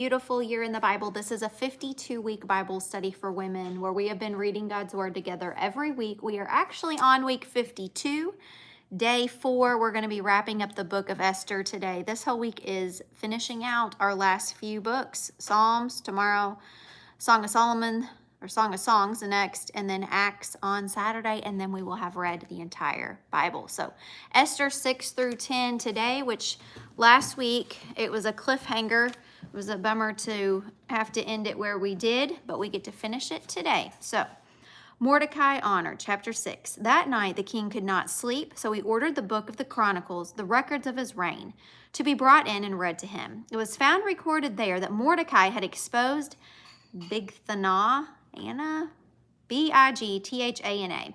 Beautiful year in the Bible. This is a 52-week Bible study for women where we have been reading God's Word together every week. We are actually on week 52, day 4. We're going to be wrapping up the book of Esther today. This whole week is finishing out our last few books. Psalms tomorrow, Song of Solomon, or Song of Songs the next, and then Acts on Saturday, and then we will have read the entire Bible. So Esther 6 through 10 today, which last week it was a cliffhanger. It was a bummer to have to end it where we did, but we get to finish it today. So Mordecai honored, chapter 6. That night the king could not sleep, so he ordered the book of the Chronicles, the records of his reign, to be brought in and read to him. It was found recorded there that Mordecai had exposed Bigthana, Bigthana,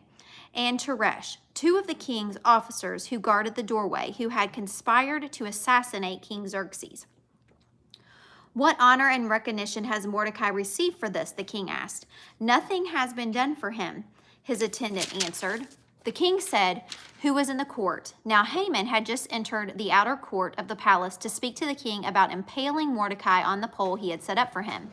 and Teresh, two of the king's officers who guarded the doorway, who had conspired to assassinate King Xerxes. What honor and recognition has Mordecai received for this? The king asked. Nothing has been done for him, his attendant answered. The king said, who was in the court? Now Haman had just entered the outer court of the palace to speak to the king about impaling Mordecai on the pole he had set up for him.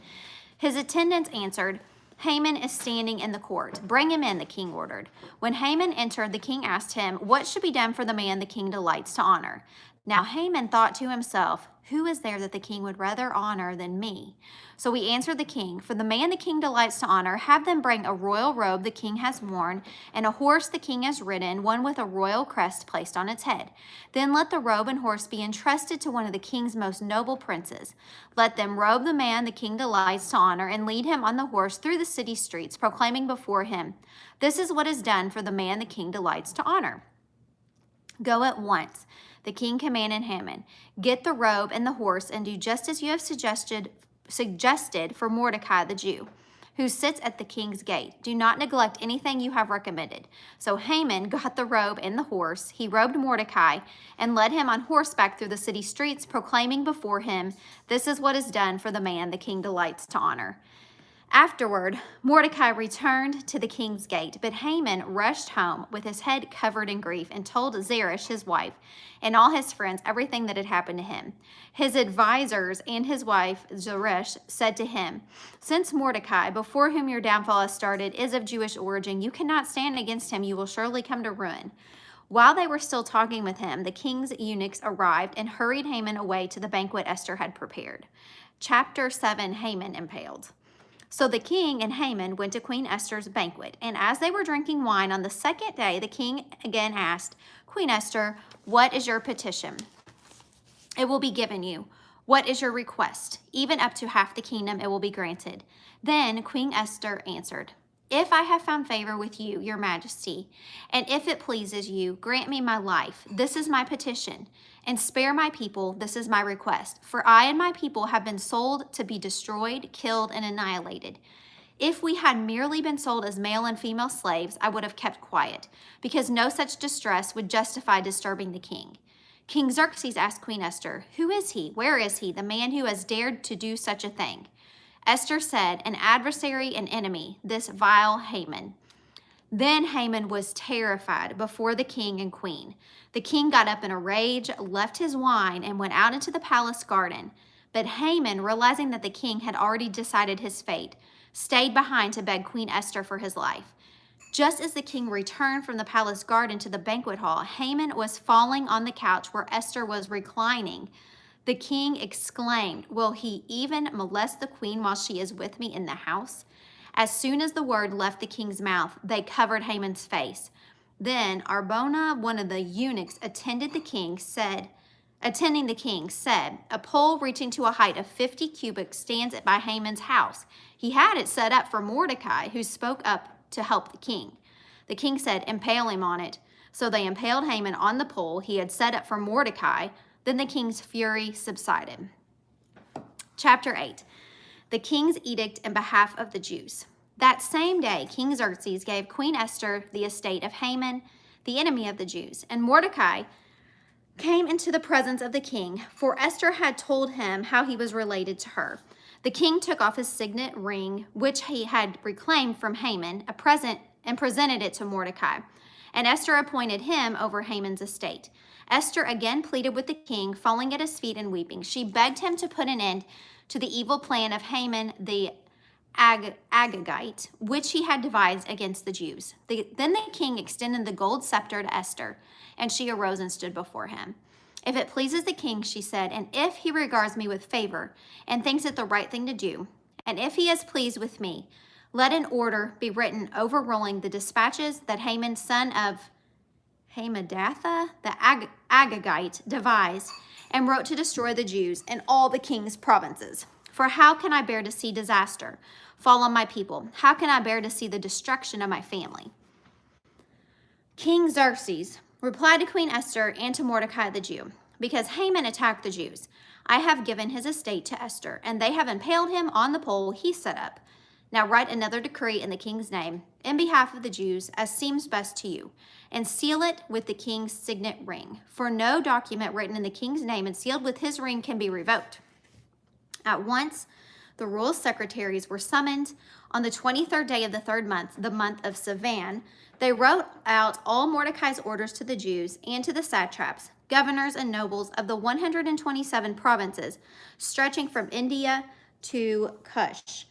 His attendants answered, Haman is standing in the court. Bring him in, the king ordered. When Haman entered, the king asked him, what should be done for the man the king delights to honor? Now Haman thought to himself, who is there that the king would rather honor than me? So he answered the king, for the man the king delights to honor, have them bring a royal robe the king has worn, and a horse the king has ridden, one with a royal crest placed on its head. Then let the robe and horse be entrusted to one of the king's most noble princes. Let them robe the man the king delights to honor, and lead him on the horse through the city streets, proclaiming before him, this is what is done for the man the king delights to honor. Go at once, the king commanded Haman. Get the robe and the horse and do just as you have suggested for Mordecai the Jew, who sits at the king's gate. Do not neglect anything you have recommended. So Haman got the robe and the horse. He robed Mordecai and led him on horseback through the city streets, proclaiming before him, this is what is done for the man the king delights to honor. Afterward, Mordecai returned to the king's gate, but Haman rushed home with his head covered in grief and told Zeresh, his wife, and all his friends everything that had happened to him. His advisors and his wife, Zeresh, said to him, since Mordecai, before whom your downfall has started, is of Jewish origin, you cannot stand against him. You will surely come to ruin. While they were still talking with him, the king's eunuchs arrived and hurried Haman away to the banquet Esther had prepared. Chapter 7, Haman impaled. So the king and Haman went to Queen Esther's banquet, and as they were drinking wine on the second day, the king again asked, Queen Esther, what is your petition? It will be given you. What is your request? Even up to half the kingdom it will be granted. Then Queen Esther answered, if I have found favor with you, your majesty, and if it pleases you, grant me my life. This is my petition. And spare my people, this is my request. For I and my people have been sold to be destroyed, killed, and annihilated. If we had merely been sold as male and female slaves, I would have kept quiet, because no such distress would justify disturbing the king. King Xerxes asked Queen Esther, who is he? Where is he, the man who has dared to do such a thing? Esther said, an adversary, an enemy, this vile Haman. Then Haman was terrified before the king and queen. The king got up in a rage, left his wine, and went out into the palace garden. But Haman, realizing that the king had already decided his fate, stayed behind to beg Queen Esther for his life. Just as the king returned from the palace garden to the banquet hall, Haman was falling on the couch where Esther was reclining. The king exclaimed, will he even molest the queen while she is with me in the house? As soon as the word left the king's mouth, they covered Haman's face. Then Arbona, one of the eunuchs attending the king, said, a pole reaching to a height of 50 cubits stands by Haman's house. He had it set up for Mordecai, who spoke up to help the king. The king said, impale him on it. So they impaled Haman on the pole he had set up for Mordecai. Then the king's fury subsided. Chapter 8, the king's edict in behalf of the Jews. That same day, King Xerxes gave Queen Esther the estate of Haman, the enemy of the Jews. And Mordecai came into the presence of the king, for Esther had told him how he was related to her. The king took off his signet ring, which he had reclaimed from Haman, a present, and presented it to Mordecai. And Esther appointed him over Haman's estate. Esther again pleaded with the king, falling at his feet and weeping. She begged him to put an end to the evil plan of Haman the Agagite, which he had devised against the Jews. Then the king extended the gold scepter to Esther, and she arose and stood before him. If it pleases the king, she said, and if he regards me with favor and thinks it the right thing to do, and if he is pleased with me, let an order be written overruling the dispatches that Haman, son of Hammedatha, the Agagite, devised and wrote to destroy the Jews in all the king's provinces. For how can I bear to see disaster fall on my people? How can I bear to see the destruction of my family? King Xerxes replied to Queen Esther and to Mordecai the Jew, because Haman attacked the Jews, I have given his estate to Esther, and they have impaled him on the pole he set up. Now write another decree in the king's name, in behalf of the Jews, as seems best to you, and seal it with the king's signet ring. For no document written in the king's name and sealed with his ring can be revoked. At once, the royal secretaries were summoned on the 23rd day of the third month, the month of Sivan. They wrote out all Mordecai's orders to the Jews and to the satraps, governors, and nobles of the 127 provinces, stretching from India to Cush.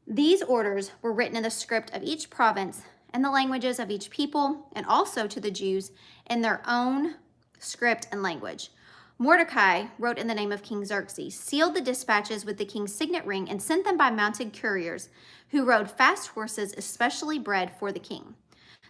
These orders were written in the script of each province and the languages of each people, and also to the Jews in their own script and language. Mordecai wrote in the name of King Xerxes, sealed the dispatches with the king's signet ring, and sent them by mounted couriers who rode fast horses especially bred for the king.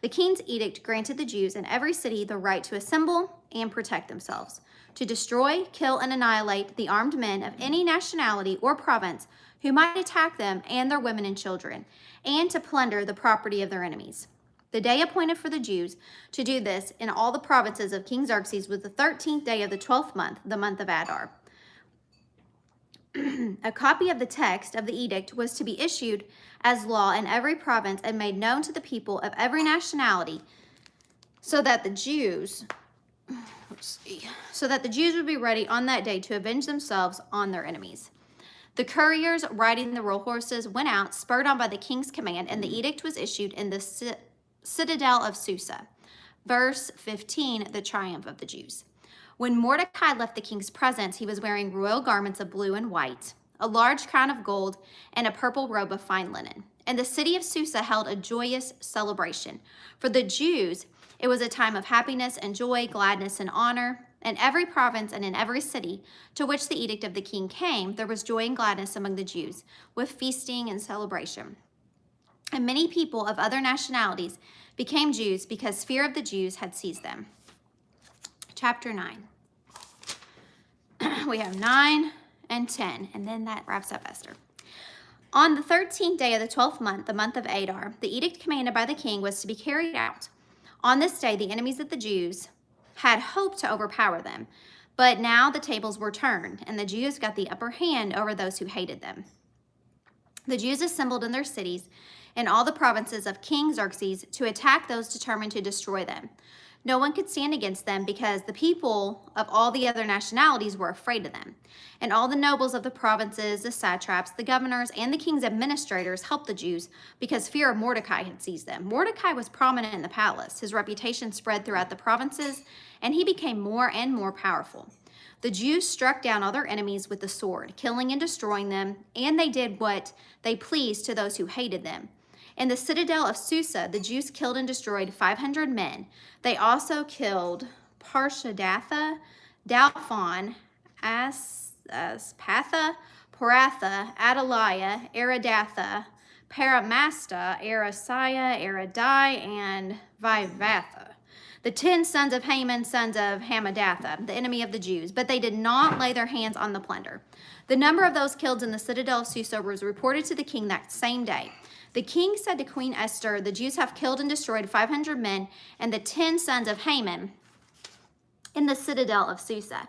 The king's edict granted the Jews in every city the right to assemble and protect themselves, to destroy, kill, and annihilate the armed men of any nationality or province who might attack them and their women and children, and to plunder the property of their enemies. The day appointed for the Jews to do this in all the provinces of King Xerxes was the 13th day of the 12th month, the month of Adar. A copy of the text of the edict was to be issued as law in every province and made known to the people of every nationality, so that the Jews would be ready on that day to avenge themselves on their enemies. The couriers riding the royal horses went out, spurred on by the king's command, and the edict was issued in the citadel of Susa. Verse 15, the triumph of the Jews. When Mordecai left the king's presence, he was wearing royal garments of blue and white, a large crown of gold, and a purple robe of fine linen. And the city of Susa held a joyous celebration. For the Jews, it was a time of happiness and joy, gladness and honor. In every province and in every city to which the edict of the king came, there was joy and gladness among the Jews, with feasting and celebration. And many people of other nationalities became Jews because fear of the Jews had seized them. Chapter 9. We have 9 and 10, and then that wraps up Esther. On the 13th day of the 12th month, the month of Adar, the edict commanded by the king was to be carried out. On this day, the enemies of the Jews had hoped to overpower them, but now the tables were turned, and the Jews got the upper hand over those who hated them. The Jews assembled in their cities in all the provinces of King Xerxes to attack those determined to destroy them. No one could stand against them because the people of all the other nationalities were afraid of them. And all the nobles of the provinces, the satraps, the governors, and the king's administrators helped the Jews because fear of Mordecai had seized them. Mordecai was prominent in the palace. His reputation spread throughout the provinces, and he became more and more powerful. The Jews struck down all their enemies with the sword, killing and destroying them, and they did what they pleased to those who hated them. In the citadel of Susa, the Jews killed and destroyed 500 men. They also killed Parshadatha, Dalphon, Aspatha, Poratha, Adaliah, Aridatha, Paramasta, Arasiah, Aradai, and Vivatha, the 10 sons of Haman, sons of Hammedatha, the enemy of the Jews, but they did not lay their hands on the plunder. The number of those killed in the citadel of Susa was reported to the king that same day. The king said to Queen Esther, the Jews have killed and destroyed 500 men and the 10 sons of Haman in the citadel of Susa.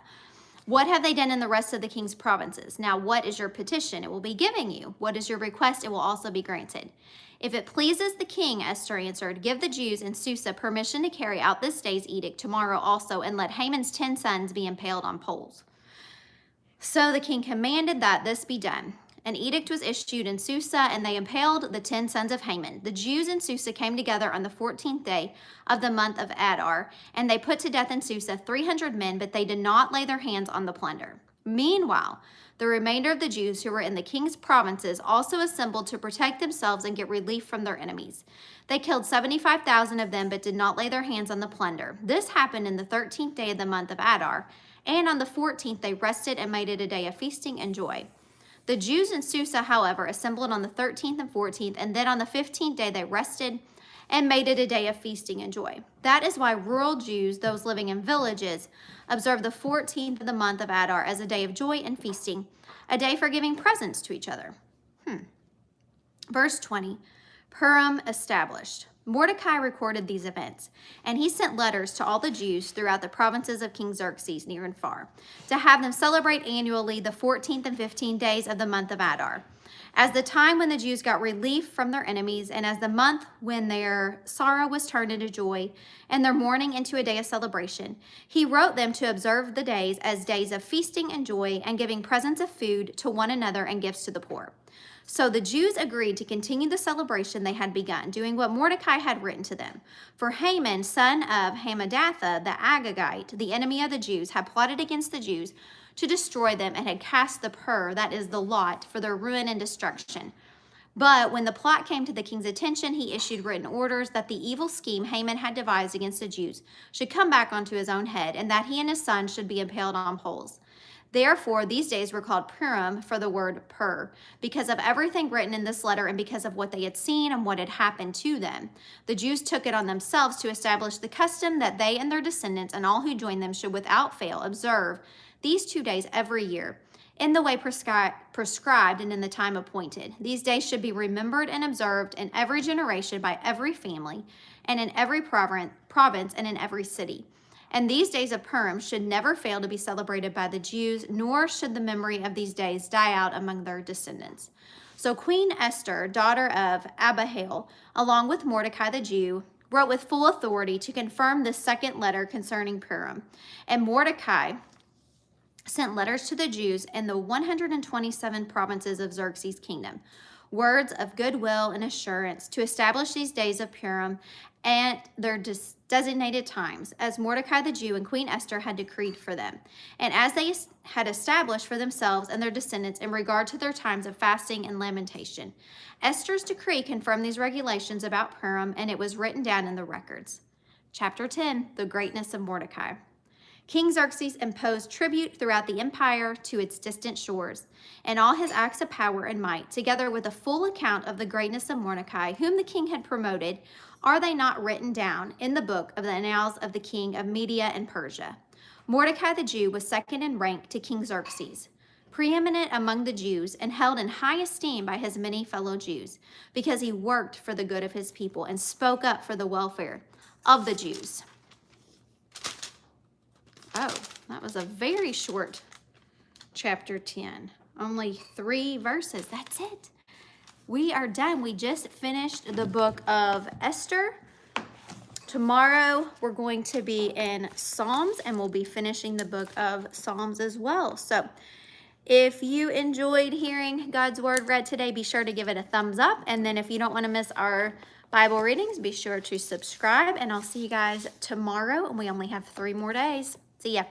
What have they done in the rest of the king's provinces? Now, what is your petition? It will be given you. What is your request? It will also be granted. If it pleases the king, Esther answered, give the Jews in Susa permission to carry out this day's edict tomorrow also, and let Haman's 10 sons be impaled on poles. So the king commanded that this be done. An edict was issued in Susa, and they impaled the 10 sons of Haman. The Jews in Susa came together on the 14th day of the month of Adar, and they put to death in Susa 300 men, but they did not lay their hands on the plunder. Meanwhile, The remainder of the Jews who were in the king's provinces also assembled to protect themselves and get relief from their enemies. They killed 75,000 of them, but did not lay their hands on the plunder. This happened in the 13th day of the month of Adar, and on the 14th they rested and made it a day of feasting and joy. The Jews in Susa, however, assembled on the 13th and 14th, and then on the 15th day they rested and made it a day of feasting and joy. That is why rural Jews, those living in villages, observe the 14th of the month of Adar as a day of joy and feasting, a day for giving presents to each other. Verse 20, Purim established. Mordecai recorded these events, and he sent letters to all the Jews throughout the provinces of King Xerxes, near and far, to have them celebrate annually the 14th and 15th days of the month of Adar, as the time when the Jews got relief from their enemies, and as the month when their sorrow was turned into joy, and their mourning into a day of celebration. He wrote them to observe the days as days of feasting and joy, and giving presents of food to one another and gifts to the poor. So the Jews agreed to continue the celebration they had begun, doing what Mordecai had written to them. For Haman, son of Hammedatha, the Agagite, the enemy of the Jews, had plotted against the Jews to destroy them, and had cast the pur, that is the lot, for their ruin and destruction. But when the plot came to the king's attention, he issued written orders that the evil scheme Haman had devised against the Jews should come back onto his own head, and that he and his son should be impaled on poles. Therefore, these days were called Purim, for the word pur, because of everything written in this letter and because of what they had seen and what had happened to them. The Jews took it on themselves to establish the custom that they and their descendants and all who joined them should without fail observe these 2 days every year, in the way prescribed and in the time appointed. These days should be remembered and observed in every generation by every family, and in every province and in every city. And these days of Purim should never fail to be celebrated by the Jews, nor should the memory of these days die out among their descendants. So Queen Esther, daughter of Abihail, along with Mordecai the Jew, wrote with full authority to confirm this second letter concerning Purim. And Mordecai sent letters to the Jews in the 127 provinces of Xerxes' kingdom, words of goodwill and assurance to establish these days of Purim and their designated times, as Mordecai the Jew and Queen Esther had decreed for them, and as they had established for themselves and their descendants in regard to their times of fasting and lamentation. Esther's decree confirmed these regulations about Purim, and it was written down in the records. Chapter 10, the greatness of Mordecai. King Xerxes imposed tribute throughout the empire to its distant shores, and all his acts of power and might, together with a full account of the greatness of Mordecai, whom the king had promoted, are they not written down in the book of the annals of the king of Media and Persia? Mordecai the Jew was second in rank to King Xerxes, preeminent among the Jews, and held in high esteem by his many fellow Jews, because he worked for the good of his people and spoke up for the welfare of the Jews. Oh, that was a very short chapter 10. Only 3 verses. That's it. We are done. We just finished the book of Esther. Tomorrow we're going to be in Psalms, and we'll be finishing the book of Psalms as well. So if you enjoyed hearing God's word read today, be sure to give it a thumbs up. And then if you don't want to miss our Bible readings, be sure to subscribe. And I'll see you guys tomorrow. And we only have 3 more days. See ya.